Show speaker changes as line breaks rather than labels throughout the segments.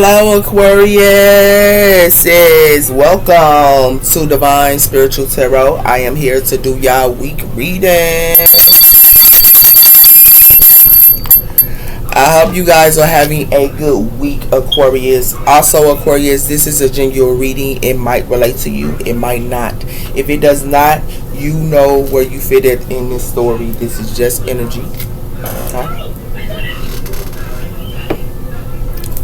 Hello, Aquarius. Welcome to Divine Spiritual Tarot. I am here to do y'all week reading. I hope you guys are having a good week, Aquarius. Also, Aquarius, this is a genuine reading. It might relate to you. It might not. If it does not, you know where you fit it in this story. This is just energy. Okay?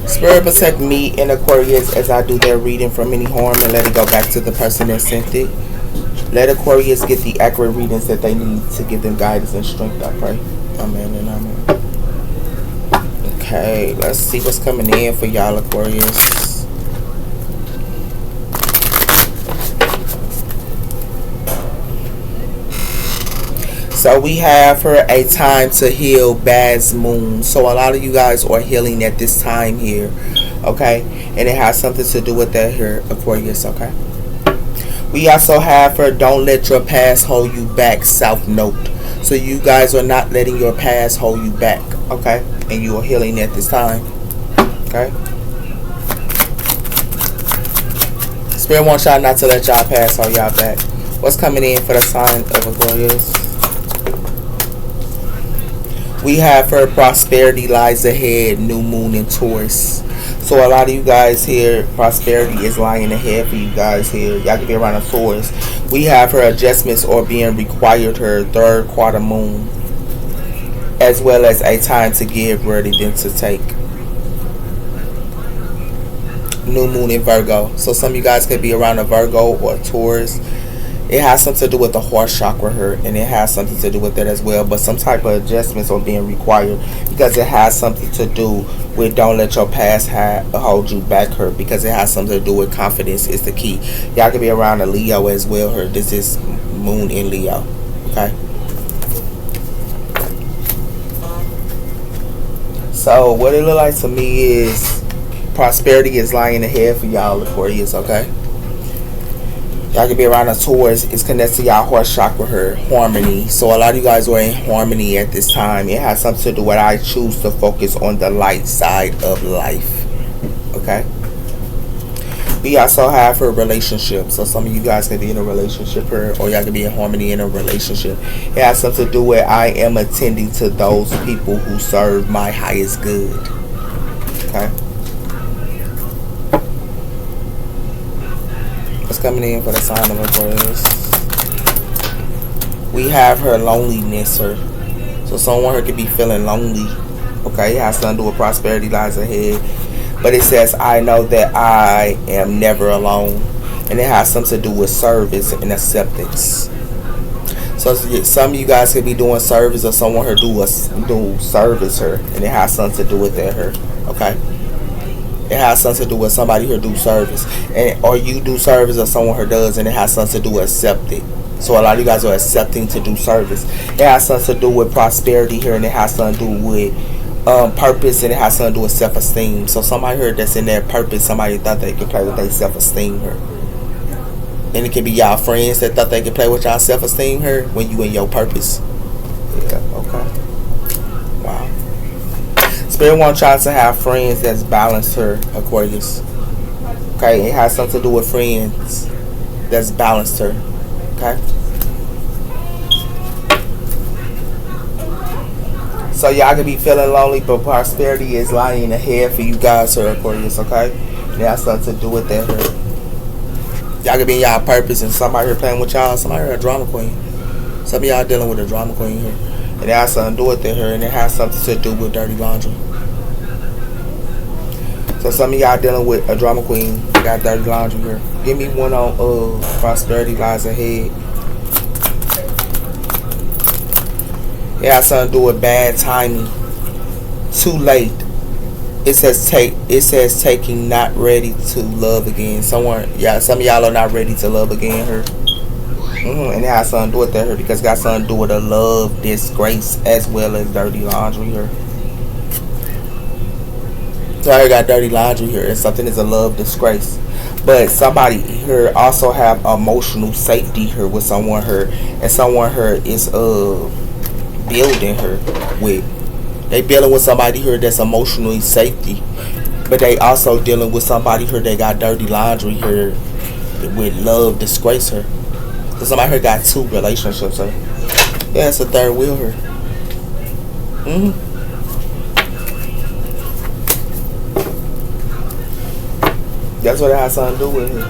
Spirit protect me and Aquarius as I do their reading from any harm and let it go back to the person that sent it. Let Aquarius get the accurate readings that they need to give them guidance and strength, I pray. Amen and amen. Okay, let's see what's coming in for y'all, Aquarius. So we have her a time to heal Baz Moon. So a lot of you guys are healing at this time here, okay? And it has something to do with that here, Aquarius, okay? We also have her don't let your past hold you back, South Note. So you guys are not letting your past hold you back, okay? And you are healing at this time, okay? Spirit wants y'all not to let y'all past hold y'all back. What's coming in for the sign of Aquarius? We have her prosperity lies ahead, new moon in Taurus. So a lot of you guys here, prosperity is lying ahead for you guys here. Y'all can be around a Taurus. We have her adjustments or being required, her third quarter moon. As well as a time to give rather than to take. New moon in Virgo. So some of you guys could be around a Virgo or a Taurus. It has something to do with the heart chakra here, and it has something to do with that as well. But some type of adjustments are being required because it has something to do with don't let your past hold you back here, because it has something to do with confidence is the key. Y'all can be around a Leo as well here. This is moon in Leo, okay? So what it look like to me is prosperity is lying ahead for y'all, Aquarius, okay? Y'all can be around a Taurus. It's connected to y'all heart chakra here, harmony. So a lot of you guys are in harmony at this time. It has something to do with I choose to focus on the light side of life. Okay? We also have her relationship. So some of you guys can be in a relationship here, or y'all can be in harmony in a relationship. It has something to do with I am attending to those people who serve my highest good. Okay? Coming in for the sign of Aquarius. We have her loneliness, her. So someone her could be feeling lonely. Okay, it has something to do with prosperity lies ahead. But it says, I know that I am never alone. And it has something to do with service and acceptance. So some of you guys could be doing service, or someone her do service her. And it has something to do with that her. Okay. It has something to do with somebody who do service, or you do service, or someone who does, and it has something to do with accepting. So a lot of you guys are accepting to do service. It has something to do with prosperity here, and it has something to do with purpose, and it has something to do with self-esteem. So somebody here that's in their purpose, somebody thought they could play with their self-esteem here. And it could be y'all friends that thought they could play with y'all self-esteem here when you in your purpose. Yeah, okay. Wow. Spirit wants y'all to have friends that's balanced her, Aquarius. Okay, it has something to do with friends that's balanced her. Okay. So y'all can be feeling lonely, but prosperity is lying ahead for you guys, her, Aquarius. Okay, it has something to do with that. Her. Y'all can be in y'all purpose, and somebody here playing with y'all. Somebody here a drama queen. Some of y'all dealing with a drama queen here. And it has something to do with her, and it has something to do with dirty laundry. So some of y'all dealing with a drama queen, got dirty laundry here. Give me one on prosperity lies ahead. It has something to do with bad timing. Too late. It says taking, not ready to love again. Some of y'all are not ready to love again here. And it has something to do with that here, because it got something to do with a love disgrace as well as dirty laundry here. So I got dirty laundry here, and something is a love disgrace. But somebody here also have emotional safety here with someone here, and someone here is building her with. They dealing with somebody here that's emotionally safety. But they also dealing with somebody here that got dirty laundry here with love disgrace her. Cause somebody here got 2 relationships her. Yeah, it's a third wheel here. That's what it has something to do with it.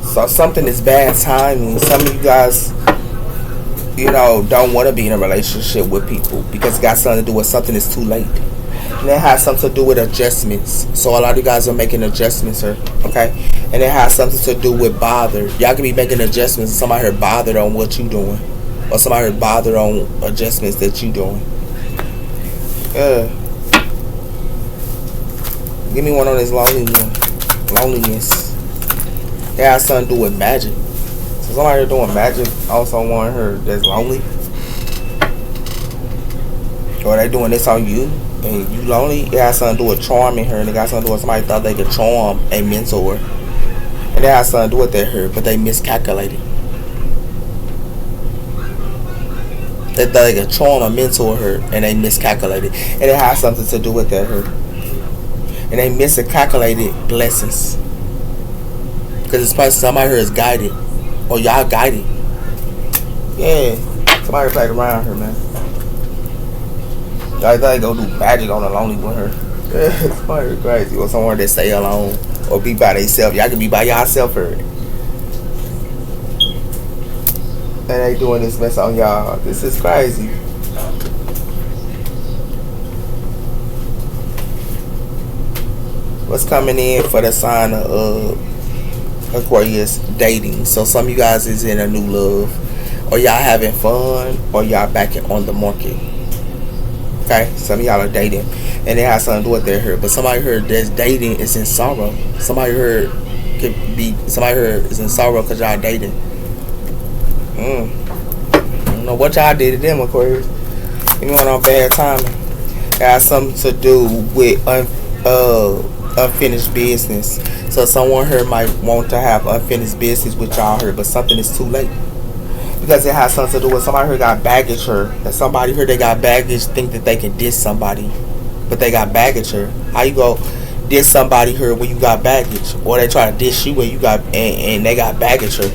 So something is bad timing. Some of you guys, don't want to be in a relationship with people because it got something to do with something that's too late. And it has something to do with adjustments. So a lot of you guys are making adjustments here, okay? And it has something to do with bother. Y'all can be making adjustments and somebody here bothered on what you doing. Or somebody here bothered on adjustments that you doing. Give me one on this loneliness. It has something to do with magic. So somebody here doing magic on someone here that's lonely. Or they doing this on you and you lonely. It has something to do with charming her, and it got something to do with somebody thought they could charm a mentor. And it has something to do with that her, but they miscalculated. They thought they could charm a mentor her and they miscalculated. And it has something to do with that her. And they miscalculated blessings. Because it's probably somebody here is guided. Or y'all guided. Yeah. Somebody played around her, man. Y'all thought they go do magic on a lonely with her. Yeah, somebody crazy. Or someone that stay alone. Or be by themselves. Y'all can be by yourself here. And they doing this mess on y'all. This is crazy. What's coming in for the sign of Aquarius? Dating. So some of you guys is in a new love, or y'all having fun, or y'all back on the market. Okay, some of y'all are dating, and it has something to do with their hurt. But somebody heard that's dating is in sorrow. Somebody heard is in sorrow because y'all dating. I don't know what y'all did to them, Aquarius. You want on bad timing. It has something to do with unfinished business. So someone here might want to have unfinished business with y'all here, but something is too late. Because it has something to do with somebody here got baggage here. And somebody here that got baggage think that they can diss somebody. But they got baggage here. How you go diss somebody here when you got baggage? Or they try to diss you when you got and they got baggage here.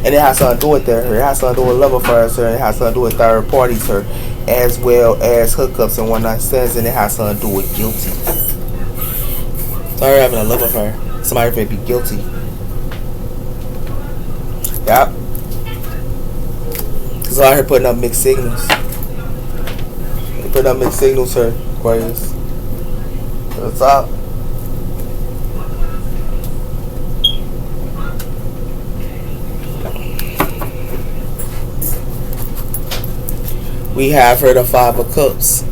And it has something to do with that here. It has something to do with love affairs here. It has something to do with third parties here. As well as hookups and one night stands. And it has something to do with guilty. Sorry, having a love affair. Somebody may be guilty. Yep. Cause out here putting up mixed signals. They putting up mixed signals here, Aquarius. What's up? We have her the 5 of Cups.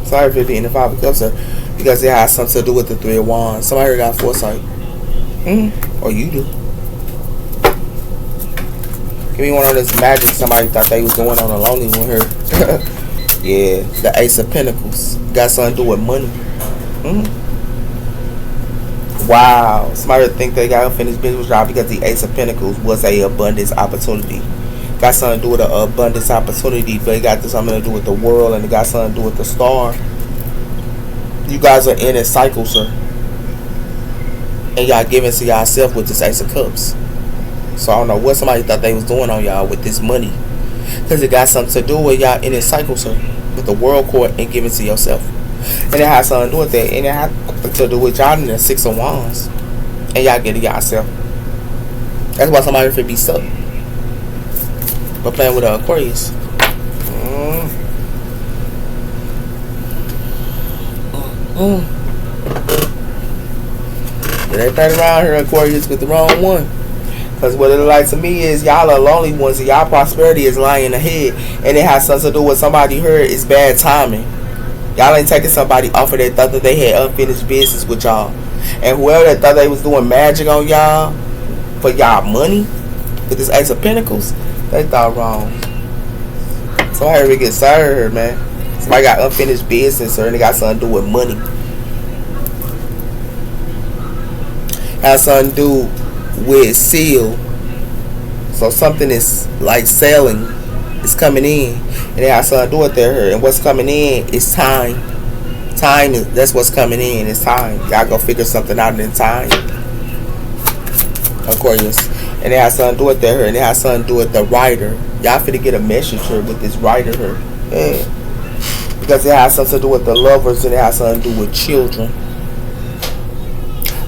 Sorry for being the 5 of Cups here. Because it has something to do with the 3 of Wands. Somebody here got foresight. Or you do. Give me one of this magic somebody thought they was doing on a lonely one here. Yeah, the Ace of Pentacles. Got something to do with money. Wow. Somebody think they got unfinished business job because the Ace of Pentacles was a abundance opportunity. Got something to do with an abundance opportunity, but it got something to do with the world, and it got something to do with the star. You guys are in a cycle, sir. And y'all giving to yourself with this Ace of Cups. So I don't know what somebody thought they was doing on y'all with this money. Because it got something to do with y'all in a cycle, sir. With the world court and giving to yourself. And it has something to do with that. And it has to do with y'all in the 6 of Wands. And y'all get it yourself. That's why somebody should be stuck. But playing with Aquarius. They playing around here, Aquarius, with the wrong one. Because what it like to me is y'all are lonely ones and y'all prosperity is lying ahead. And it has something to do with somebody here. It's bad timing. Y'all ain't taking somebody off of that thought that they had unfinished business with y'all. And whoever that thought they was doing magic on y'all for y'all money with this Ace of Pentacles, they thought wrong. Somebody really get served, man. Somebody got unfinished business or they got something to do with money. Has something to do with seal. So something is like sailing. It's coming in. And it has something to do with that. And what's coming in is time. Time is, that's what's coming in. It's time. Y'all go figure something out in time. Aquarius. And it has something to do with that. And it has something to do with the writer. Y'all finna get a message here with this writer here. Yeah. Because it has something to do with the lovers and it has something to do with children.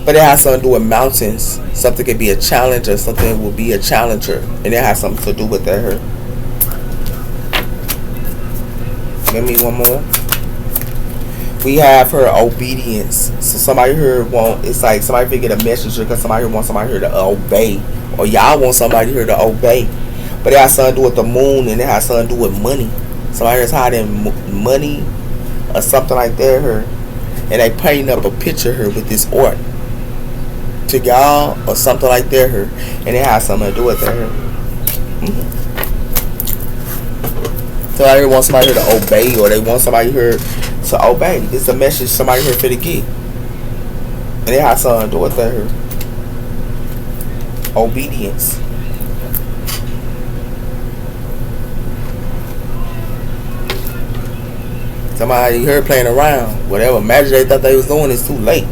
But it has something to do with mountains. Something could be a challenger. Something will be a challenger. And it has something to do with that here. Give me one more. We have her obedience. So somebody here want, it's like somebody could get a message because somebody here wants somebody here to obey. Or y'all want somebody here to obey. But it has something to do with the moon and it has something to do with money. Somebody here's hiding money or something like that here. And they painting up a picture here with this art. To y'all or something like that here. And it has something to do with that here. Somebody here wants somebody here to obey or they want somebody here to obey. It's a message somebody here for the get. And it has something to do with that here. Obedience. Somebody here playing around. Whatever magic they thought they was doing is too late.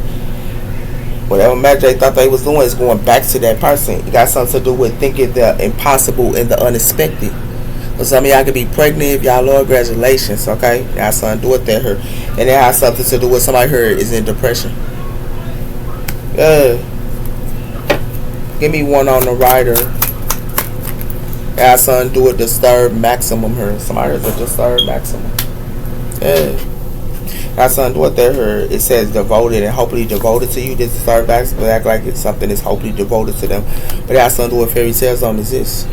Whatever magic they thought they was doing is going back to that person. It got something to do with thinking the impossible and the unexpected. So some of y'all could be pregnant if y'all Lord, congratulations, okay? It has something to do with that here. And it has something to do with somebody here is in depression. Give me one on the rider. It has something to do with disturbed maximum here. Somebody is a disturbed maximum. It has something to do with that here. It says devoted and hopefully devoted to you. This disturbed maximum act like it's something that's hopefully devoted to them. But it has something to do with fairy tales don't exist.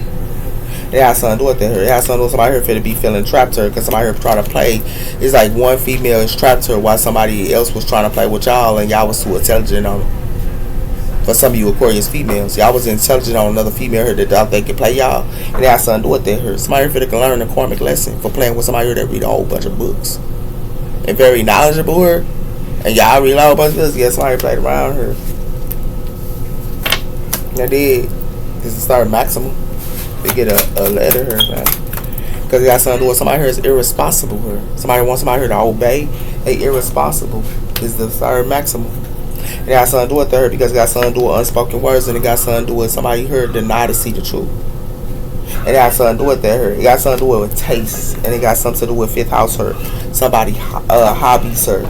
It has something to do with that here. It has something to do with somebody here for to be feeling trapped her because somebody here trying to play. It's like one female is trapped her while somebody else was trying to play with y'all and y'all was too intelligent on it. For some of you Aquarius females, y'all was intelligent on another female here that thought they could play y'all. And it has something to do with that here. Somebody here for to learn a karmic lesson for playing with somebody here that read a whole bunch of books. And very knowledgeable here. And y'all read a whole bunch of books. Yeah, somebody played around her. They did. This is start maximum. They get a letter here, man. Because it got something to do with somebody here is irresponsible here. Somebody wants somebody here to obey. They irresponsible. This is the third maximum. It got something to do with her because it got something to do with unspoken words and it got something to do with somebody here deny to see the truth. And it got something to do with that here. It got something to do with taste. And it got something to do with fifth house her. Somebody hobbies her.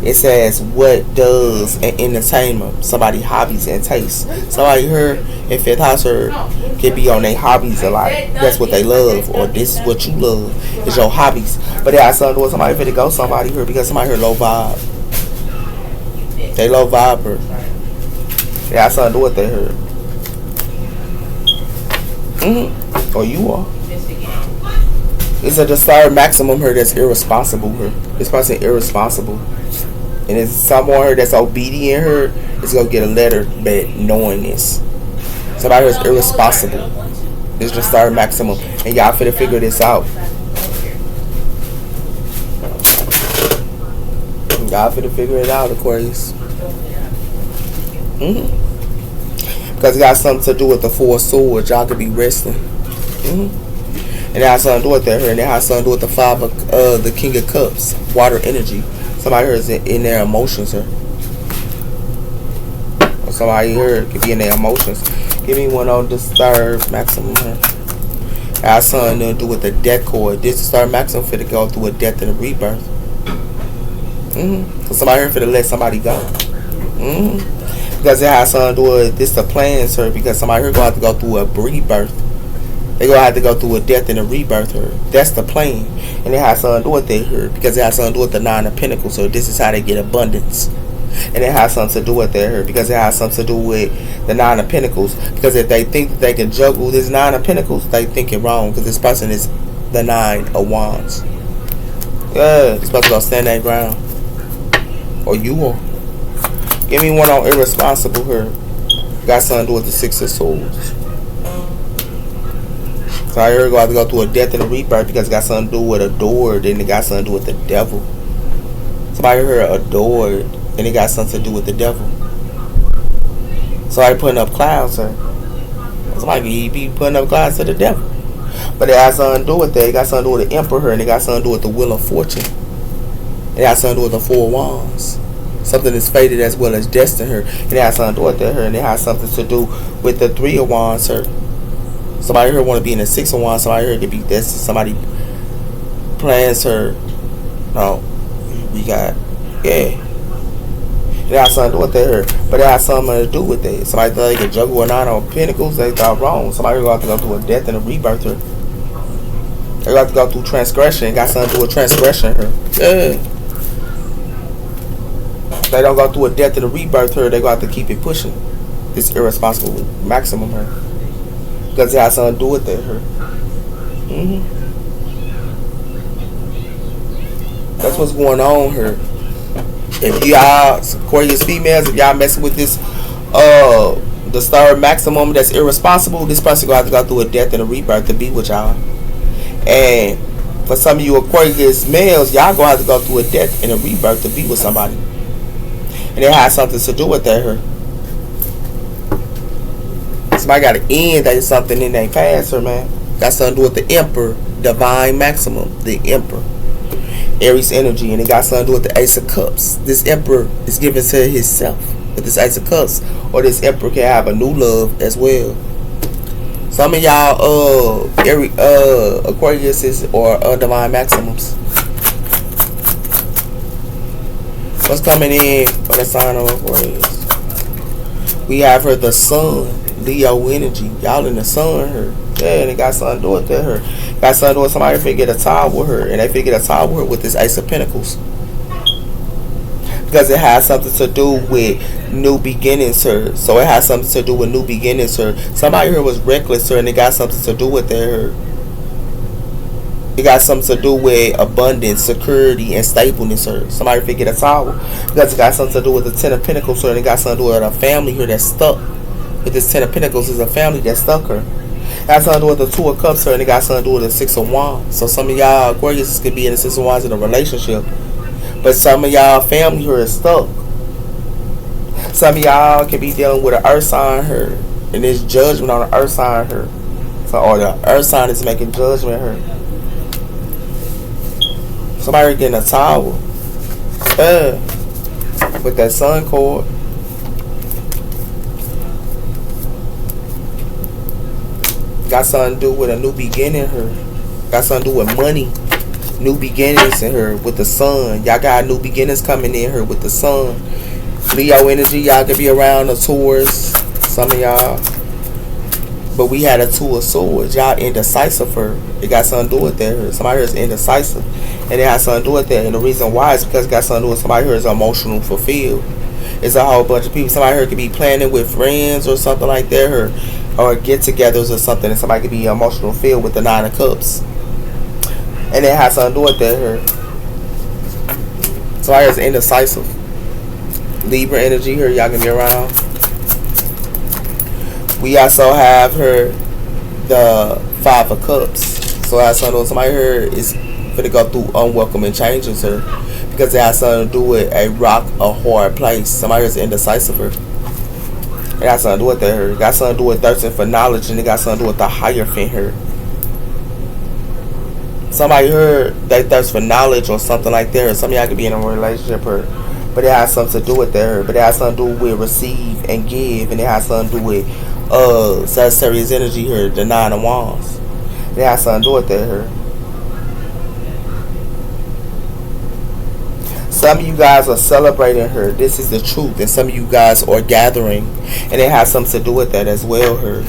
It says what does an entertainment. Somebody hobbies and taste. Somebody here in fifth house her can be on their hobbies a lot. That's what they love. Or this is what you love. It's your hobbies. But it got something to do with somebody finna go somebody here because somebody here low vibe. They low vibe her. It got something to do with that here. Or you are. It's a desired maximum here that's irresponsible here. This person irresponsible. And it's someone here that's obedient here is gonna get a letter back knowing this. Somebody who's irresponsible. It's desired maximum. And y'all finna figure this out. Y'all finna figure it out, Aquarius. Because it got something to do with the four swords. Y'all could be resting. And it has something to do with that here. And it has something to do with the five of the king of cups. Water energy. Somebody here is in their emotions here. Or somebody here could be in their emotions. Give me one on disturbed maximum here. It has something to do with the death cord. This disturbed maximum for to go through a death and a rebirth. So somebody here for to let somebody go. Because it has something to do with this the plan, sir. Because somebody here gonna have to go through a rebirth. They gonna have to go through a death and a rebirth here. That's the plan. And it has something to do with that here. Because it has something to do with the nine of pentacles. So this is how they get abundance. And it has something to do with that here. Because it has something to do with the nine of pentacles. Because if they think that they can juggle this nine of pentacles, they think it wrong. Because this person is the nine of wands. Yeah, this person gonna stand that ground. Or you will. Give me one on irresponsible here. Got something to do with the six of swords. So I heard going to go through a death and a rebirth because it got something to do with adored and it got something to do with the devil. Somebody heard adored and it got something to do with the devil. Somebody putting up clouds, sir. Somebody be putting up clouds to the devil. But it has something to do with that. It got something to do with the emperor, and it got something to do with the wheel of fortune. It has something to do with the 4 wands. Something is fated as well as destined her. And it has something to do with that her. And it has something to do with the 3 of wands, her. Somebody here want to be in the 6 of wands. Somebody here could be destined. Somebody plans her. No. We got, yeah. It has something to do with that her. But it has something to do with that. Somebody thought they could juggle a 9 of pentacles. They thought wrong. Somebody going to have to go through a death and a rebirth her. They got to go through transgression. It got something to do with transgression her. Yeah. They don't go through a death and a rebirth her. They got to keep it pushing. This irresponsible maximum her. Because it has something to do with that her. That's what's going on here. If y'all Aquarius females, if y'all messing with this the star maximum that's irresponsible, this person gonna have to go through a death and a rebirth to be with y'all. And for some of you Aquarius males, y'all gonna have to go through a death and a rebirth to be with somebody. And it has something to do with that her. Somebody got to end that is something in their past her, man. Got something to do with the emperor, divine maximum, the emperor. Aries energy, and it got something to do with the Ace of Cups. This emperor is given to himself with this Ace of Cups, or this emperor can have a new love as well. Some of y'all Aquariuses or divine maximums. What's coming in for the sign of Aquarius? We have her the sun, Leo energy. Y'all in the sun her. Yeah, and it got something to do with that her. Got something to do with somebody figure a tie with her, and they figure a tie with her with this Ace of Pentacles. Because it has something to do with new beginnings her. So it has something to do with new beginnings her. Somebody here was reckless her, and it got something to do with that her. It got something to do with abundance, security, and stableness her. Somebody figured a tower. Because it got something to do with the 10 of Pentacles her, and it got something to do with a family here that's stuck. With this 10 of Pentacles is a family that's stuck her. It got something to do with the 2 of Cups her, and it got something to do with the 6 of Wands. So some of y'all Aquarius could be in the 6 of Wands in a relationship. But some of y'all family here is stuck. Some of y'all could be dealing with an earth sign here. And there's judgment on the earth sign here. So, or the earth sign is making judgment here. Somebody getting a towel. With that sun cord. Got something to do with a new beginning here. Got something to do with money. New beginnings in her with the sun. Y'all got new beginnings coming in here with the sun. Leo energy, y'all could be around the Taurus. Some of y'all. But we had a 2 of Swords. Y'all indecisive her. It got something to do with that. Somebody here is indecisive. And it has something to do with that. And the reason why is because it got something to do with somebody here is emotional fulfilled. It's a whole bunch of people. Somebody here could be planning with friends or something like that. Or get-togethers or something. And somebody could be emotional fulfilled with the 9 of Cups. And it has something to do with that here. Somebody here is indecisive. Libra energy here. Y'all can be around. We also have her the 5 of Cups. So it has something to do with somebody here is going to go through unwelcoming changes here. Because it has something to do with a rock, a hard place. Somebody here is indecisive here. It got something to do with that here. It got something to do with thirsting for knowledge. And it got something to do with the Hierophant here. Somebody here, they thirst for knowledge or something like that. Or some of y'all could be in a relationship here. But it has something to do with that. But it has something to do with receive and give. And it has something to do with Sagittarius energy here, the 9 of Wands. It has something to do with that here. Some of you guys are celebrating her. This is the truth. And some of you guys are gathering. And it has something to do with that as well here.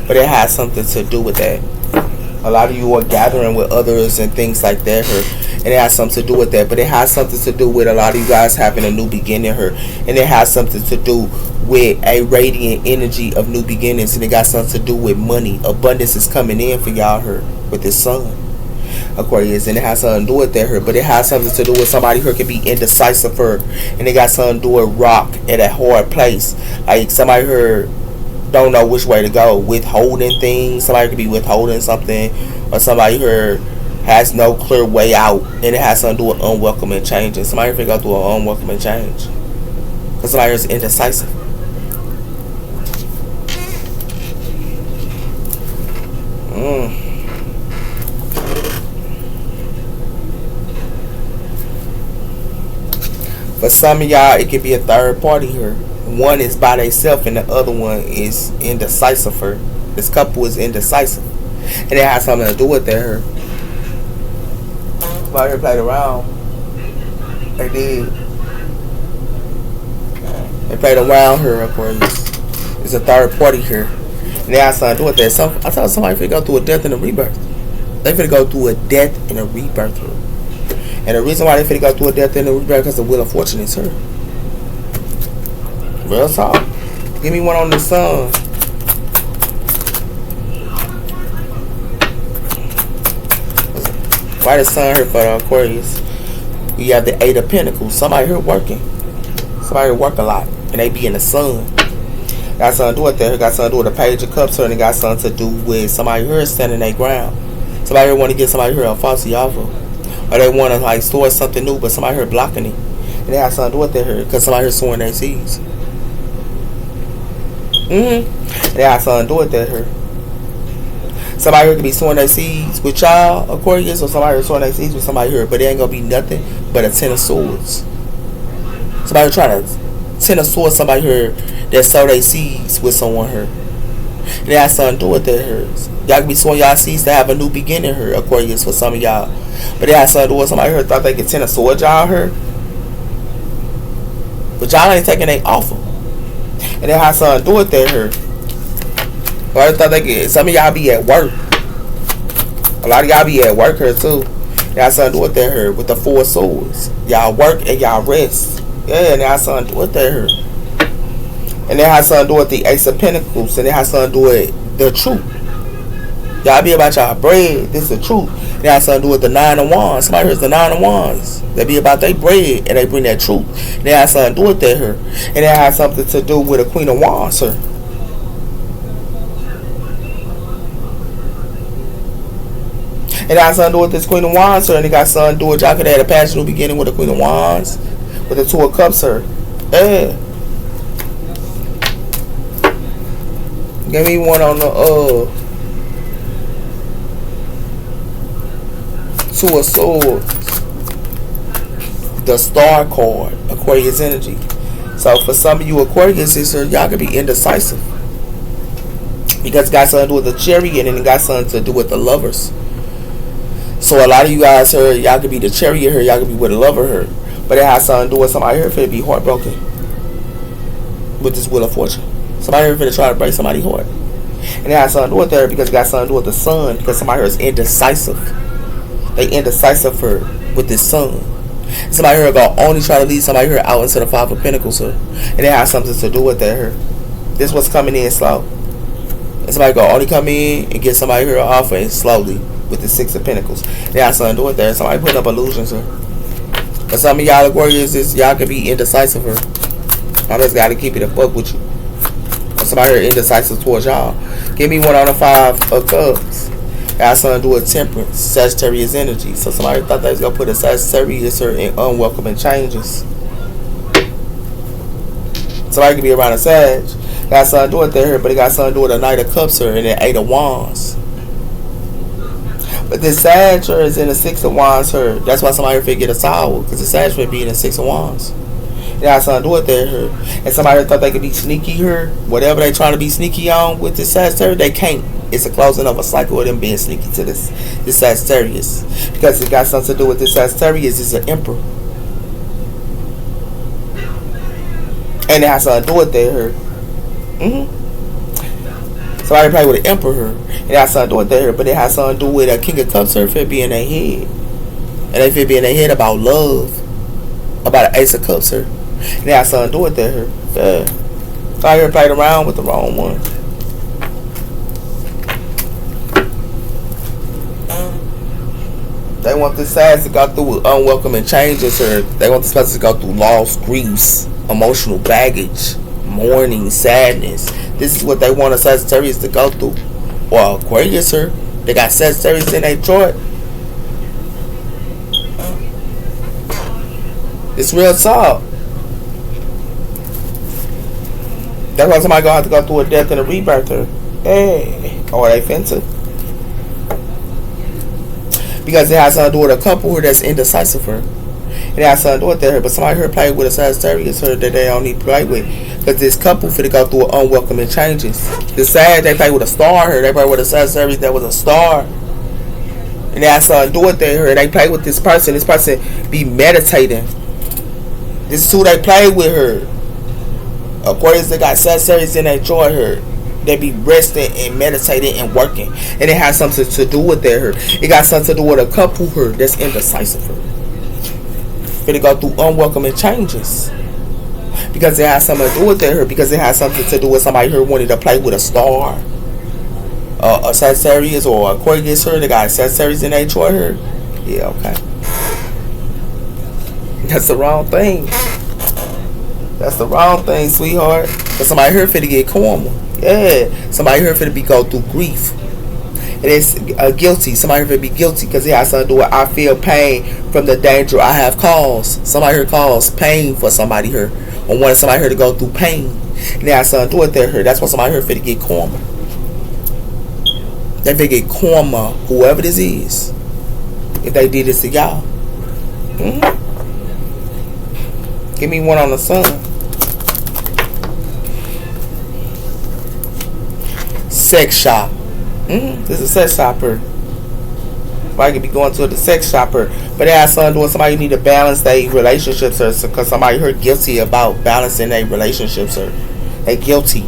But it has something to do with that. A lot of you are gathering with others and things like that here. And it has something to do with that. But it has something to do with a lot of you guys having a new beginning here. And it has something to do with a radiant energy of new beginnings. And it got something to do with money. Abundance is coming in for y'all here with this sun. Aquarius, and it has something to do with that here, but it has something to do with somebody who can be indecisive her, and it got something to do with rock at a hard place. Like somebody here don't know which way to go, withholding things. Somebody could be withholding something, or somebody here has no clear way out, and it has something to do with unwelcoming change. And somebody here go through an unwelcoming change because somebody is indecisive. For some of y'all, it could be a third party here. One is by themselves and the other one is indecisive her. This couple is indecisive. And it has something to do with their her. Somebody here played around. They did. They played around her, Aquarius. It's a third party here. And they have something to do with that. I thought somebody finna go through a death and a rebirth. They finna go through a death and a rebirth here. And the reason why they finna go through a death and a rebirth because the wheel of fortune is her. Real talk. Give me one on the sun. Why the sun here for the Aquarius? You have the Eight of Pentacles. Somebody here working. Somebody here work a lot. And they be in the sun. Got something to do with that. Got something to do with the Page of Cups here. And it got something to do with somebody here standing their ground. Somebody here want to get somebody here a false offer. Or they want to like store something new, but somebody here blocking it. And they have something to do with that here. Because somebody here sowing their seeds. And they have something to do with that here. Somebody here could be sowing their seeds with y'all, Aquarius, or somebody here sowing their seeds with somebody here, but it ain't gonna be nothing but a Ten of Swords. Somebody trying to Ten of Swords, somebody here that sow their seeds with someone here. And it has something to do with that here. Y'all can be sowing y'all seeds to have a new beginning here, Aquarius, for some of y'all. But it has something to do with somebody here thought they could Ten of Swords y'all here. But y'all ain't taking their offer. And it has something to do with that here. But I thought they could. Some of y'all be at work. A lot of y'all be at work here too. It has something to do with that here. With the Four of Swords. Y'all work and y'all rest. Yeah, and it has something to do with that here. And it has something to do with the Ace of Pentacles. And it has something to do with the truth. Y'all be about y'all bread. This is the truth. It has something to do with the Nine of Wands. Somebody here's the Nine of Wands. They be about their bread and they bring that truth. And it has something to do with that here. And it has something to do with the Queen of Wands here. It has something to do with this Queen of Wands here. And it got something to do with y'all could have had a passionate beginning with the Queen of Wands. With the Two of Cups here. Yeah. Give me one on the Two of Swords. The Star card. Aquarius energy. So for some of you Aquarius, y'all could be indecisive. Because it got something to do with the Chariot and it got something to do with the Lovers. So a lot of you guys here, y'all could be the Chariot here, y'all could be with a lover here. But it has something to do with somebody here finna be heartbroken. With this Wheel of Fortune. Somebody here finna try to break somebody's heart. And it has something to do with that because it got something to do with the Sun. Because somebody here is indecisive. They indecisive for with this Sun. And somebody here gonna only try to lead somebody here out into the Five of Pentacles here. And it has something to do with that here. This was coming in slow. And somebody gonna only come in and get somebody here off and slowly. With the Six of Pentacles. They have something to do with that. Somebody putting up illusions here. But some of y'all Aquarius, y'all can be indecisive here. I just gotta keep it a fuck with you. Or somebody here indecisive towards y'all. Give me one on the Five of Cups. It has something to do with Temperance, Sagittarius energy. So somebody thought they was gonna put a Sagittarius here in unwelcome changes. Somebody could be around a Sag. It got something to do with that here, but it got something to do with a Knight of Cups here and an Eight of Wands. But this Sag is in the Six of Wands here. That's why somebody here get a sour. Because the Sag would be in the Six of Wands. It has something to do with that here. And somebody thought they could be sneaky here. Whatever they trying to be sneaky on with this Sagittarius, they can't. It's a closing of a cycle of them being sneaky to this Sagittarius. Because it got something to do with this Sagittarius. It's an Emperor. And it has something to do with that here. Somebody play with an Emperor. It has something to do with that here, but it has something to do with a King of Cups here. If it be in their head. And if it be in their head about love. About an Ace of Cups here. And it has something to do with that here. Yeah. So I here played around with the wrong one. They want this Sag to go through unwelcome changes here. They want this person to go through loss, griefs, emotional baggage, mourning, sadness. This is what they want a Sagittarius to go through. Or Aquarius here. They got Sagittarius in their chart. It's real talk. That's why somebody gonna have to go through a death and a rebirth here. Hey. Or they finna. Because it has something to do with a couple here that's indecisive here. And they had something to do with her. But somebody here played with a Sagittarius her that they don't need to play with. Because this couple finna go through unwelcoming changes. The Sag, they play with a star here. They play with a Sagittarius that was a star. And they had something to do with her. They play with this person. This person be meditating. This is who they play with her. Aquarius, they got Sagittarius and they enjoy her. They be resting and meditating and working. And it has something to do with her. It got something to do with a couple her that's indecisive her. Finna go through unwelcoming changes. Because it has something to do with her. Because it has something to do with somebody here wanting to play with a star. A Sagittarius or Aquarius her. They got Sagittarius and they enjoy her. Yeah, okay. That's the wrong thing. That's the wrong thing, sweetheart. Because somebody here finna get karma. Yeah. Somebody here finna go through grief. And it's guilty. Somebody here finna be guilty because it has something to do with I feel pain from the danger I have caused. Somebody here caused pain for somebody here. Or wanted somebody here to go through pain. And it has something to do with her. That's why somebody here finna get karma. They finna get karma, whoever this is. If they did this to y'all. Give me one on the sun. Sex shop. This is a sex shopper. I could be going to the sex shopper. But it has something to do with somebody need to balance their relationships or because somebody heard guilty about balancing their relationships or they guilty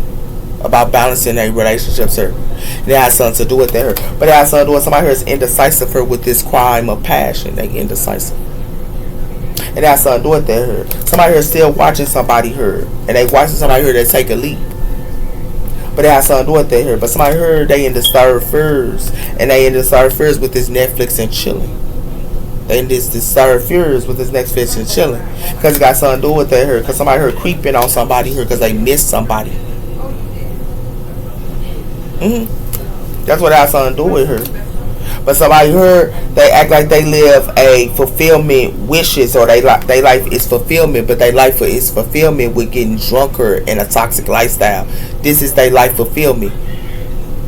about balancing their relationships or it has something to do with her. But it has something to do with somebody who's indecisive her with this crime of passion. They indecisive. And that's something to do with her. Somebody here still watching somebody here. And they watching somebody here that take a leap. But it has something to do with her. But somebody here, they in the star furs. And they in the star furs with this Netflix and chilling. They in this star furs with this Netflix and chilling. Because it got something to do with her. Because somebody here creeping on somebody here because they missed somebody. That's what it has something to do with her. But somebody heard they act like they live a fulfillment wishes or they life is fulfillment, but their life is fulfillment with getting drunker and a toxic lifestyle. This is their life fulfillment.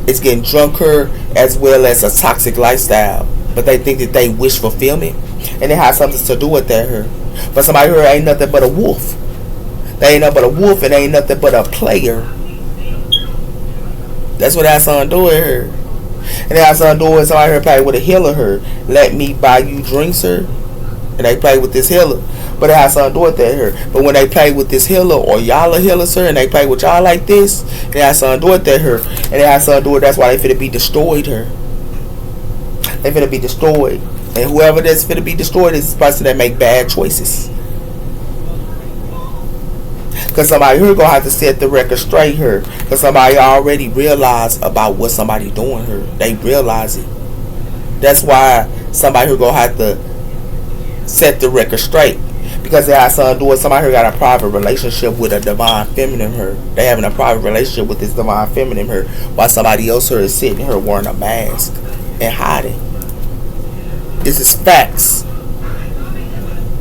It's getting drunker as well as a toxic lifestyle. But they think that they wish fulfillment. And it has something to do with that here. But somebody here ain't nothing but a wolf. They ain't nothing but a wolf and they ain't nothing but a player. That's what it has something to do with her. And they have something to do with somebody here play with a healer her. Let me buy you drinks her. And they play with this healer. But it has something to do with that her. But when they play with this healer or y'all are healers her and they play with y'all like this, it has something to do with that her. And it has something to do with that's why they finna be destroyed her. They finna be destroyed. And whoever that's finna be destroyed is the person that make bad choices. Because somebody here gonna have to set the record straight here. Because somebody already realized about what somebody doing here. They realize it. That's why somebody here gonna have to set the record straight. Because they have something to do with somebody here got a private relationship with a divine feminine here. They having a private relationship with this divine feminine here. While somebody else here is sitting here wearing a mask and hiding. This is facts.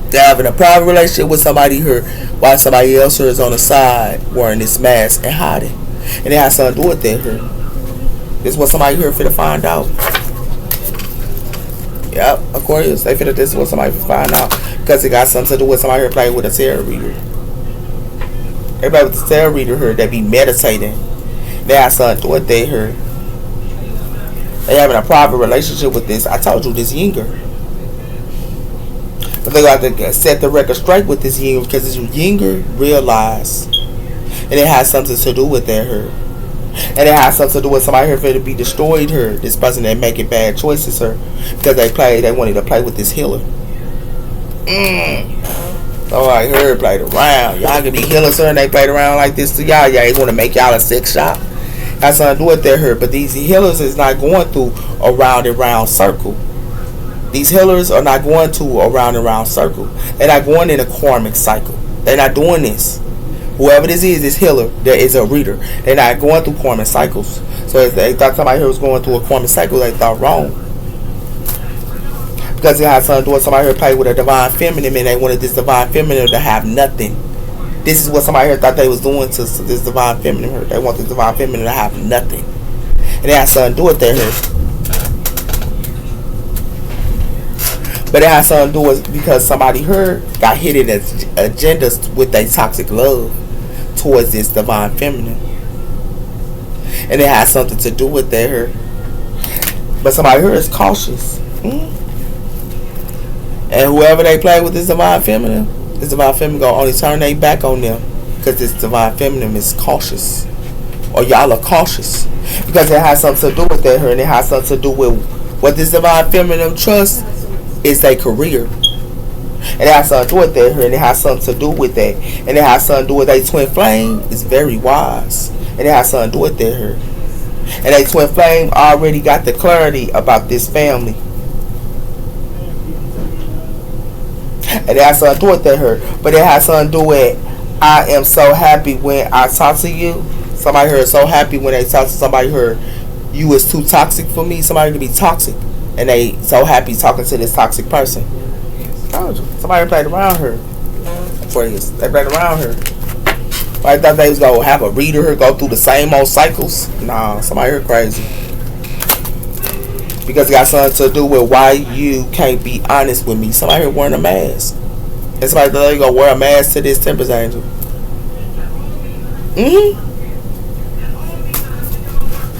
They're having a private relationship with somebody here while somebody else here is on the side wearing this mask and hiding. And it has something to do with that here. This is what somebody here finna find out. Yep, Aquarius, they finna this is what somebody finna find out. Because it got something to do with somebody here playing with a tarot reader. Everybody with the tarot reader here, they be meditating. They have something to do with that here. They having a private relationship with this. I told you this Yinger. But they got to set the record straight with this Yinger because this Yinger realized, and it has something to do with that her, and it has something to do with somebody here for to be destroyed her. This person that making bad choices her because they wanted to play with this healer. So I heard played around. Y'all can be healers her and they played around like this to y'all. Y'all want to make y'all a sex shop. Has something to do with that her, but these healers is not going through a round and round circle. These healers are not going to a round and round circle. They're not going in a karmic cycle. They're not doing this. Whoever this healer, there is a reader. They're not going through karmic cycles. So if they thought somebody here was going through a karmic cycle, they thought wrong. Because it has something to do with somebody here played with a divine feminine and they wanted this divine feminine to have nothing. This is what somebody here thought they was doing to this divine feminine. They want this divine feminine to have nothing. And it has something to do with that here. But it has something to do with because somebody here got hidden agendas with their toxic love towards this divine feminine. And it has something to do with that here. But somebody here is cautious. And whoever they play with this divine feminine gonna only turn their back on them. Because this divine feminine is cautious. Or y'all are cautious. Because it has something to do with that here. And it has something to do with what this divine feminine trusts is their career. And it has something to do with that here. And it has something to do with that. And it has something to do with their twin flame. It's very wise. And it has something to do with that here. And their twin flame already got the clarity about this family. And it has something to do with that here. But it has something to do with I am so happy when I talk to you. Somebody here is so happy when they talk to somebody here. You is too toxic for me. Somebody can be toxic. And they so happy talking to this toxic person. Somebody played around her. Aquarius. They played around her. I thought they was going to have a reader here go through the same old cycles. Nah, somebody here crazy. Because it got something to do with why you can't be honest with me. Somebody here wearing a mask. And somebody thought you going to wear a mask to this Temperance Angel.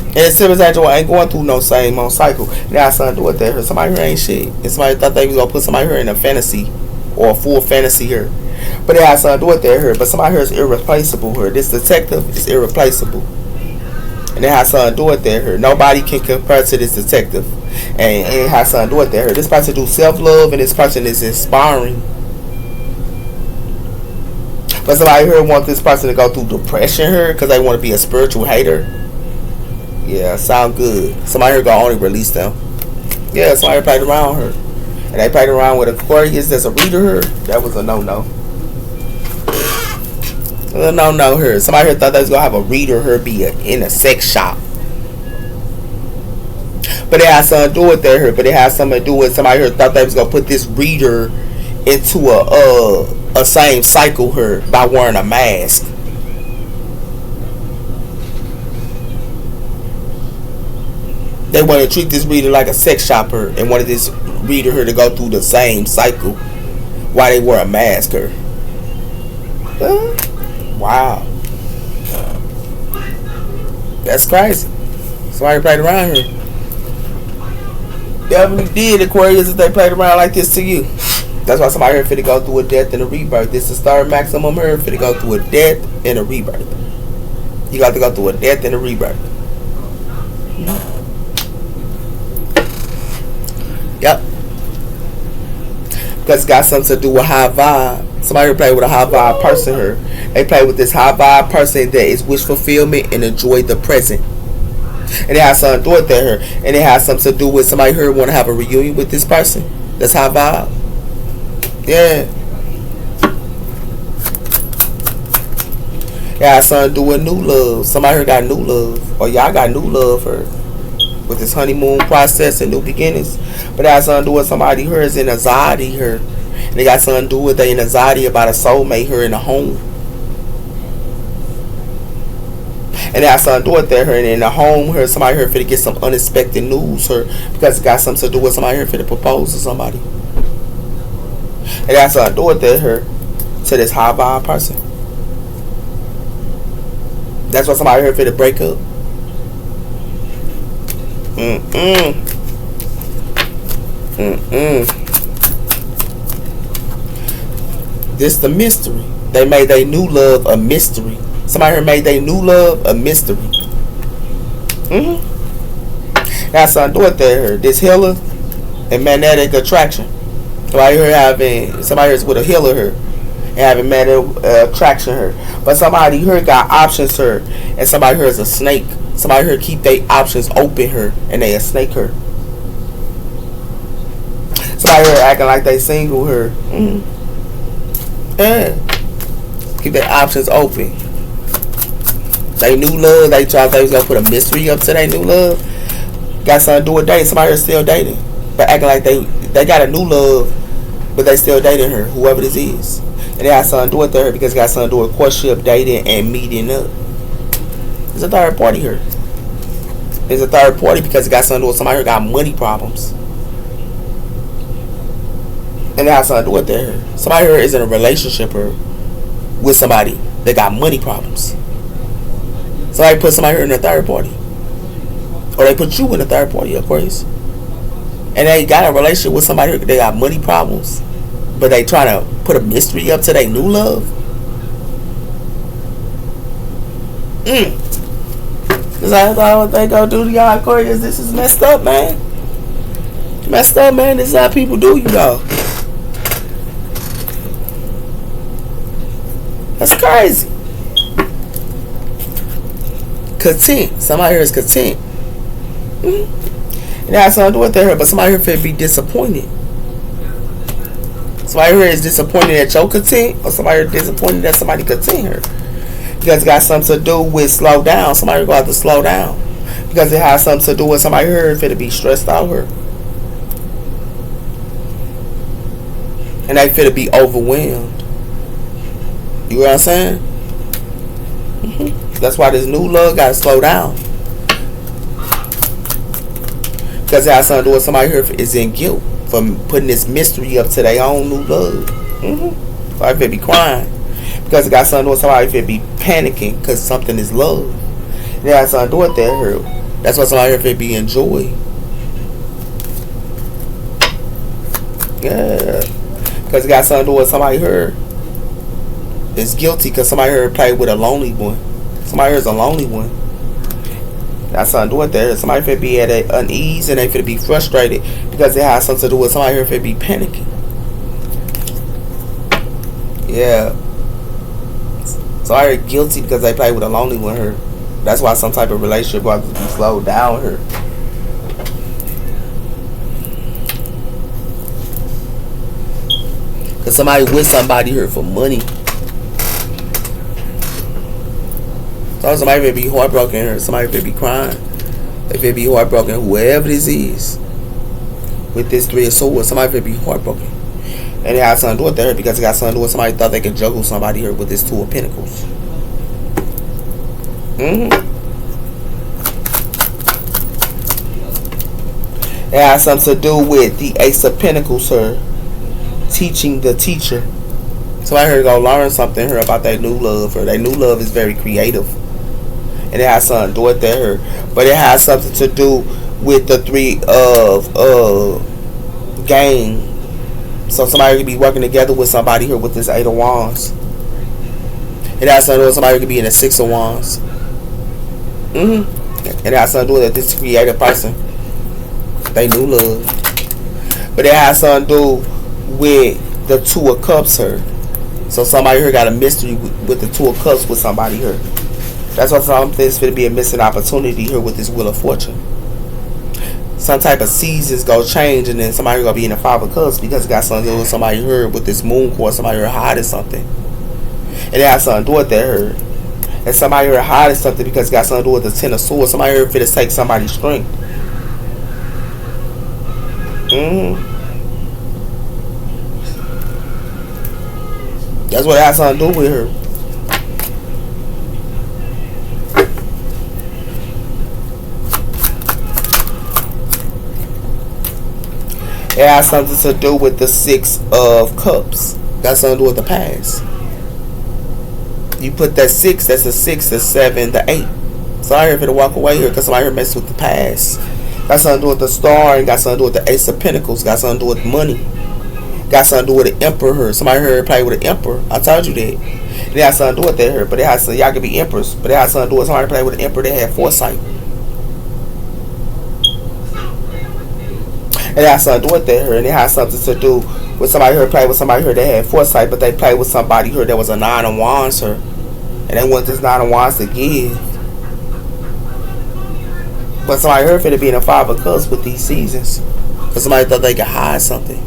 And this Temperance Angel ain't going through no same old cycle. It got something to do with that here. Somebody here ain't shit. And somebody thought they was going to put somebody here in a fantasy. Or a full fantasy here. But it has something to do with that here. But somebody here is irreplaceable here. This detective is irreplaceable. And it has something to do with that here. Nobody can compare to this detective. And it has something to do with that here. This person do self-love and this person is inspiring. But somebody here want this person to go through depression here because they want to be a spiritual hater. Yeah, sound good. Somebody here gonna only release them. Yeah, somebody played around her. And they played around with Aquarius that's a reader here. That was a no-no. No here. Somebody here thought they was gonna have a reader here be in a sex shop. But it has something to do with that here. But it has something to do with somebody here thought they was gonna put this reader into a same cycle here by wearing a mask. They want to treat this reader like a sex shopper and wanted this reader here to go through the same cycle while they wear a mask here. Wow. That's crazy. Somebody played around here. Definitely did, Aquarius, if they played around like this to you. That's why somebody here finna go through a death and a rebirth. This is the third maximum here. Finna go through a death and a rebirth. You got to go through a death and a rebirth. Yep. Because it's got something to do with high vibe. Somebody here play with a high vibe person here. They play with this high vibe person that is wish fulfillment and enjoy the present. And it has something to do with that here. And it has something to do with somebody here want to have a reunion with this person. That's high vibe. Yeah. It has something to do with new love. Somebody here got new love. Or y'all got new love here. With this honeymoon process and new beginnings. But it has something to do with somebody here is in anxiety here. And they got something to do with their anxiety about a soulmate here in a home. And it has something to do with that here. And in the home here, somebody here finna get some unexpected news here. Because it got something to do with somebody here finna propose to somebody. And it has something to do with that here. To this high vibe person. That's why somebody here finna break up. This the mystery. They made their new love a mystery. Somebody here made their new love a mystery. That's something to do with that here. This healer and magnetic attraction. Somebody here is with a healer here and having magnetic attraction here. But somebody here got options here, and somebody here is a snake. Somebody here keep their options open here, and they a snake here. Somebody here acting like they single here. Yeah. Keep their options open. They new love, they was gonna put a mystery up to their new love. Got something to do with dating. Somebody here still dating, but acting like they got a new love, but they still dating her, whoever this is. And it has something to do with her because it got something to do with courtship, dating, and meeting up. There's a third party here. There's a third party because it got something to do with somebody who got money problems. And it has something to do with that. Somebody here is in a relationship or with somebody that got money problems. Somebody put somebody here in a third party. Or they put you in a third party, of course. And they got a relationship with somebody here that got money problems. But they trying to put a mystery up to their new love. Cause I thought what they gonna do to y'all Aquarius. This is messed up, man. Messed up, man. This is how people do you, though. That's crazy. Content. Somebody here is content. And that's something to do with that, but somebody here could be disappointed. Somebody here is disappointed at your content, or somebody here disappointed that somebody content her. Because it got something to do with slow down. Somebody going to have to slow down. Because it has something to do with somebody here finna be stressed out here. And they finna be overwhelmed. You know what I'm saying? That's why this new love got to slow down. Because it has something to do with somebody here is in guilt for putting this mystery up to their own new love. Somebody finna be crying. Because it got something to do with somebody finna be panicking because something is love. It has something to do with that here. That's why somebody here finna be in joy. Yeah. Because it got something to do with somebody here is guilty because somebody here played with a lonely one. Somebody here is a lonely one. That's something to do with that. Somebody finna be at an unease and they finna be frustrated because it has something to do with somebody here finna be panicking. Yeah. So I heard guilty because they played with a lonely one here. That's why some type of relationship will have to be slowed down here. Because somebody with somebody here for money. So somebody may be heartbroken here. Somebody may be crying. They may be heartbroken. Whoever this is. With this Three of Swords, somebody may be heartbroken. And it has something to do with that because it got something to do with somebody thought they could juggle somebody here with this Two of Pentacles. It has something to do with the Ace of Pentacles here. Teaching the teacher. Somebody here gonna learn something here about their new love. Or their new love is very creative. And it has something to do with that here. But it has something to do with the Three of Gain. So somebody could be working together with somebody here with this Eight of Wands. It has something to do with somebody who could be in the Six of Wands. It has something to do with this creative person. They new love. But it has something to do with the Two of Cups here. So somebody here got a mystery with the Two of Cups with somebody here. That's why something's going to be a missing opportunity here with this Wheel of Fortune. Some type of seasons go change and then somebody going to be in the Five of Cups because it got something to do with somebody here with this Moon Core. Somebody here hiding something. And it has something to do with that here. And somebody here hiding something because it got something to do with the Ten of Swords. Somebody here finna take somebody's strength. That's what it has something to do with her. It has something to do with the Six of Cups. Got something to do with the past. You put that 6, that's a 6, the 7, the 8. So I here to walk away here because somebody here mess with the past. Got something to do with the Star and got something to do with the Ace of Pentacles. Got something to do with money. Got something to do with the Emperor. Somebody here play with the Emperor. I told you that. It has something to do with that here. But it has y'all could be Emperors. But it has something to do with somebody play with the Emperor that had foresight. It has something to do with that here. And it has something to do with somebody here play with somebody here that had foresight. But they played with somebody here that was a Nine of Wands here. And they want this Nine of Wands to give. But somebody here finna be in a Five of Cups with these seasons. Because somebody thought they could hide something.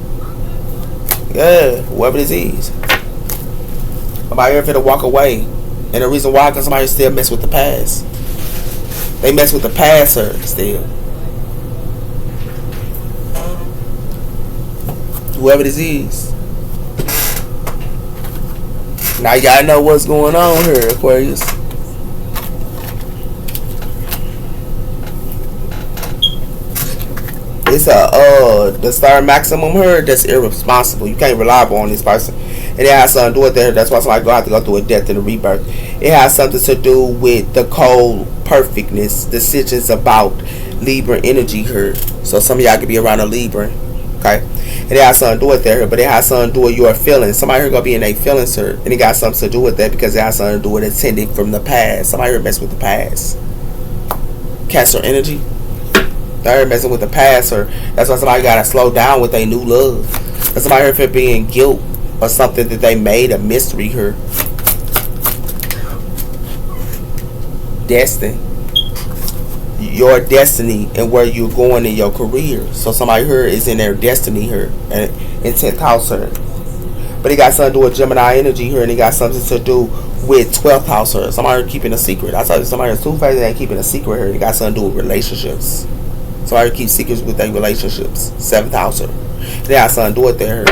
Yeah, whoever this is. Somebody here finna walk away. And the reason why, because somebody still mess with the past. They mess with the past here still. Whoever this is. Now y'all know what's going on here, Aquarius. It's the star maximum her that's irresponsible. You can't rely on this person. And it has something to do with that. That's why somebody have to go through a death and a rebirth. It has something to do with the cold perfectness, decisions about Libra energy here. So some of y'all could be around a Libra. Okay? And it has something to do with that, but it has something to do with your feelings. Somebody here gonna be in their feelings here. And it got something to do with that because it has something to do with attending from the past. Somebody here mess with the past. Cancer energy. They're messing with the past, or that's why somebody gotta slow down with their new love. That's somebody here for being guilt or something that they made a mystery here. Destiny. Your destiny and where you're going in your career. So somebody here is in their destiny here and in 10th house here. But it got something to do with Gemini energy here, and it got something to do with 12th house here. Somebody here keeping a secret. I told you somebody here's two-faced and keeping a secret here. It got something to do with relationships. Somebody keep secrets with their relationships. 7th house here. It has something to do with there.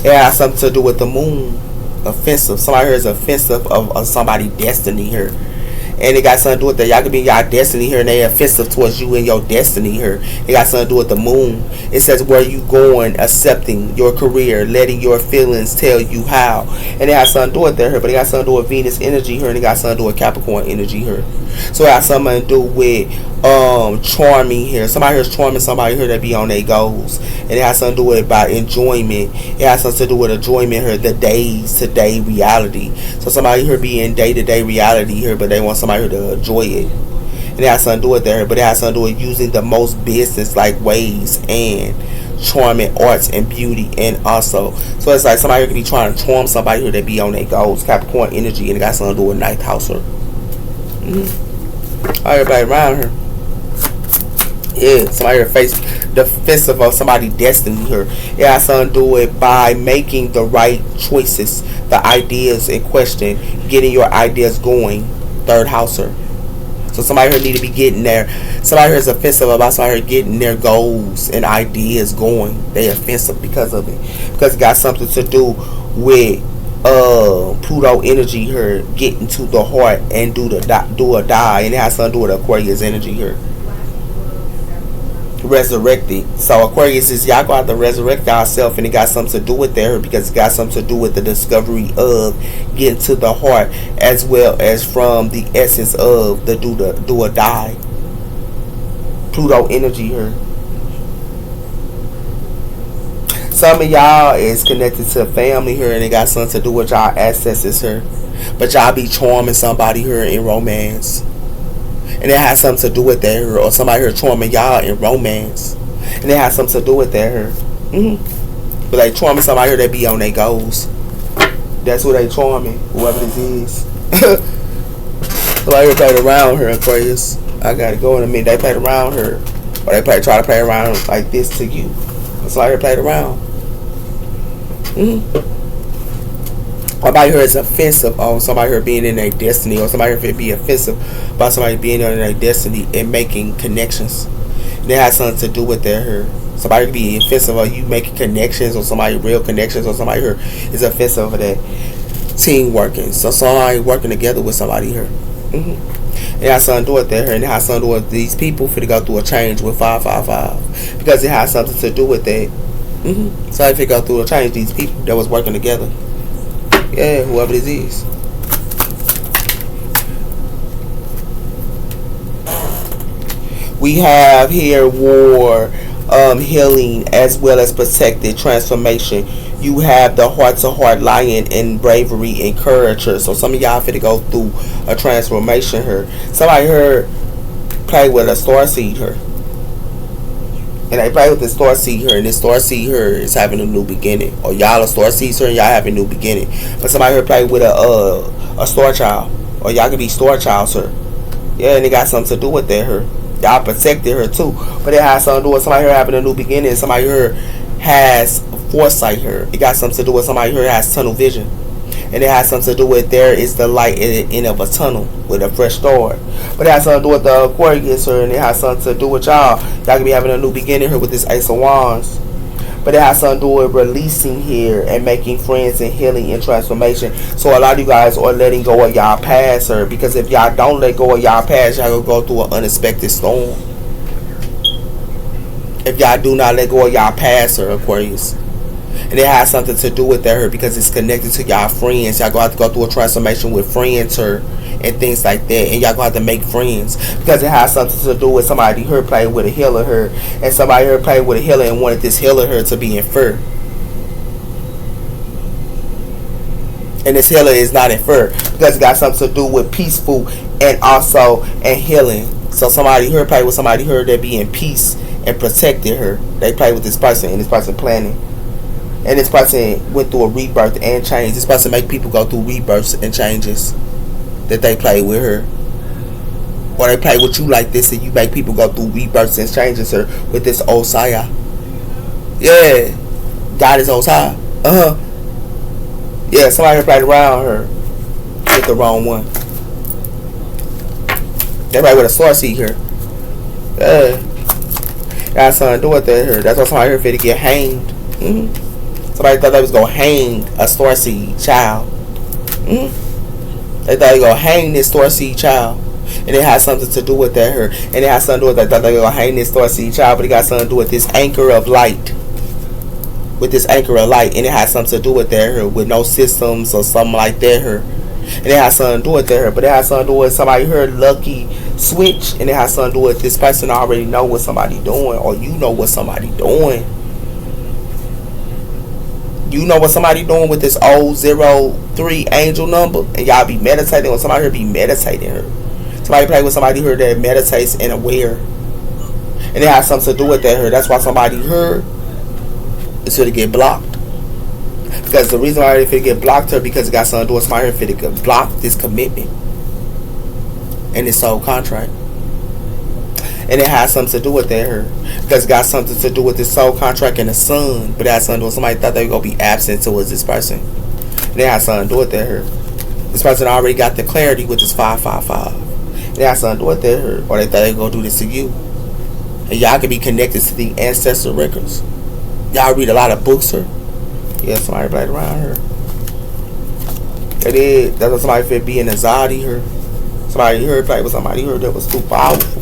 It has something to do with the moon. Offensive. Somebody here is offensive of somebody's destiny here. And it got something to do with that. Y'all could be in y'all destiny here and they offensive towards you and your destiny here. It got something to do with the moon. It says where you going, accepting your career, letting your feelings tell you how. And it has something to do with that here. But it got something to do with Venus energy here, and it got something to do with Capricorn energy here. So it has something to do with charming here. Somebody here is charming somebody here that be on their goals. And it has something to do with about enjoyment. It has something to do with enjoyment here, the days to day reality. So somebody here be in day to day reality here, but they want somebody here to enjoy it. And it has something to do with that, but it has something to do with using the most business like ways and charming arts and beauty. And also, so it's like somebody here could be trying to charm somebody here that be on their goals. Capricorn energy, and it got something to do with 9th house here. Everybody around here. Yeah, somebody here face defensive of somebody's destiny here. It has something to do with by making the right choices, the ideas in question, getting your ideas going. 3rd house here. So somebody here need to be getting there. Somebody here is offensive about somebody here getting their goals and ideas going. They offensive because of it. Because it got something to do with Pluto energy here, getting to the heart and do or die. And it has something to do with Aquarius energy here. Resurrected. So Aquarius is y'all go out to resurrect yourself, and it got something to do with there because it got something to do with the discovery of getting to the heart, as well as from the essence of the do or die. Pluto energy here. Some of y'all is connected to family here, and it got something to do with y'all ancestors here. But y'all be charming somebody here in romance. And it has something to do with that here. Or somebody here charming y'all in romance. And it has something to do with that here. But they charming somebody here that be on their goals. That's who they charming. Whoever this is. Somebody here played around here, Aquarius. I gotta go in a minute. They played around here. Or they try to play around like this to you. Somebody here played around. Somebody here is offensive on somebody here being in their destiny, or somebody here be offensive about somebody being in their destiny and making connections. And it has something to do with that here. Somebody could be offensive of you making connections, or somebody real connections, or somebody here is offensive of that team working. So somebody working together with somebody here. It has something to do with that here, and it has something to do with these people for to go through a change with 555 because it has something to do with that. So if you go through a change, these people that was working together. Yeah, whoever this is. We have here war, healing, as well as protected transformation. You have the heart-to-heart lion and bravery and courage here. So some of y'all finna go through a transformation here. Somebody here play with a star seed here. And they play with the star seed here, and this star seed here is having a new beginning. Or y'all are star seeds here, and y'all having a new beginning. But somebody here play with a star child, or y'all could be star childs here. Yeah, and it got something to do with that here. Y'all protected her too, but it has something to do with somebody here having a new beginning. Somebody here has foresight here. It got something to do with somebody here has tunnel vision. And it has something to do with there is the light in the end of a tunnel with a fresh start. But it has something to do with the Aquarius here, and it has something to do with y'all. Y'all can be having a new beginning here with this Ace of Wands. But it has something to do with releasing here and making friends and healing and transformation. So a lot of you guys are letting go of y'all past her, because if y'all don't let go of y'all past, y'all gonna go through an unexpected storm. If y'all do not let go of y'all past her, Aquarius. And it has something to do with that her, because it's connected to y'all friends. Y'all gonna have to go through a transformation with friends her and things like that. And y'all gonna have to make friends, because it has something to do with somebody her playing with a healer her, and somebody her played with a healer and wanted this healer her to be in fur. And this healer is not in fur, because it got something to do with peaceful and also and healing. So somebody her played with somebody her that be in peace and protected her. They played with this person, and this person planning. And this person went through a rebirth and change. This person make people go through rebirths and changes that they play with her. Or they play with you like this, and you make people go through rebirths and changes her with this Osaya. Yeah. God is Osaya. Yeah, somebody played around her with the wrong one. They play with a source seed here. Yeah. Got something to do with that here. That's why somebody here finna get hanged. Somebody thought they was gonna hang a star seed child. They thought they were gonna hang this star seed child, and it has something to do with that her. And it has something to do with that. They thought they were gonna hang this star seed child, but it got something to do with this anchor of light. With this anchor of light, and it has something to do with that her, with no systems or something like that her. And it has something to do with that her, but it has something to do with somebody her lucky switch, and it has something to do with this person already know what somebody doing, or you know what somebody doing. You know what somebody doing with this 003 angel number, and y'all be meditating, or somebody here be meditating her. Somebody play with somebody here that meditates and aware, and it has something to do with that her. That's why somebody here is going to get blocked. Because the reason why they get blocked her, because it got something to do with somebody here to get blocked this commitment and this soul contract. And it has something to do with that her, because it got something to do with this soul contract and the sun. But it has something to do with somebody thought they were going to be absent towards this person. And it has something to do with that her. This person already got the clarity with this 555. And it has something to do with that her, or they thought they were going to do this to you. And y'all can be connected to the ancestral records. Y'all read a lot of books her. Yeah, somebody played around her. It is. That's what somebody fit being anxiety her. Somebody here played with somebody here that was too powerful.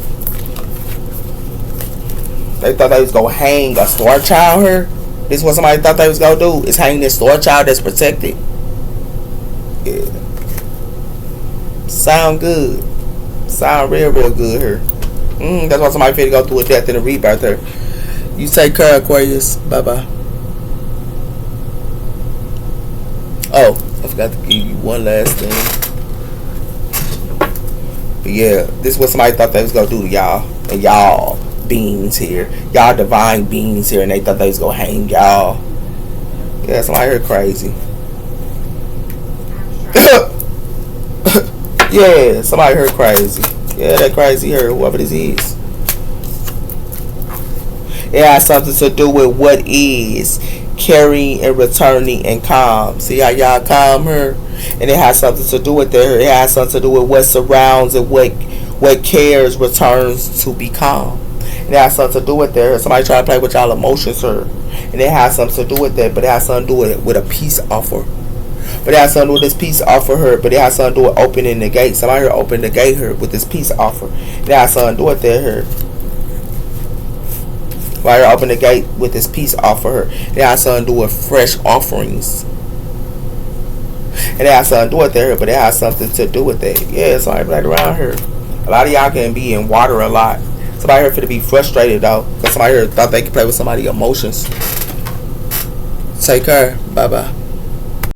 They thought they was gonna hang a star child here. This is what somebody thought they was gonna do, is hang this star child that's protected. Yeah. Sound good. Sound real good here. That's why somebody finna go through a death and a rebirth here. You take care, Aquarius. Bye bye. Oh, I forgot to give you one last thing. But yeah, this is what somebody thought they was gonna do to y'all. And y'all beings here. Y'all divine beings here, and they thought they was gonna hang y'all. Yeah, somebody here crazy. Yeah, somebody here crazy. Yeah, that crazy here, whoever this is. It has something to do with what is carrying and returning and calm. See how y'all calm her? And it has something to do with that. It has something to do with what surrounds and what cares returns to be calm. And it has something to do with that. Somebody try to play with y'all emotions her. And it has something to do with that, but it has something to do with a peace offer. But it has something to do with this peace offer her, but it has something to do with opening the gate. Somebody here opened the gate her with this peace offer. It has something to do with that her. Why you open the gate with this peace offer her. It has something to do with fresh offerings. And it has something to do with that, but it has something to do with that. Yeah, somebody right around here. A lot of y'all can be in water a lot. Somebody here for to be frustrated though, because somebody here thought they could play with somebody's emotions. Take care. Bye bye.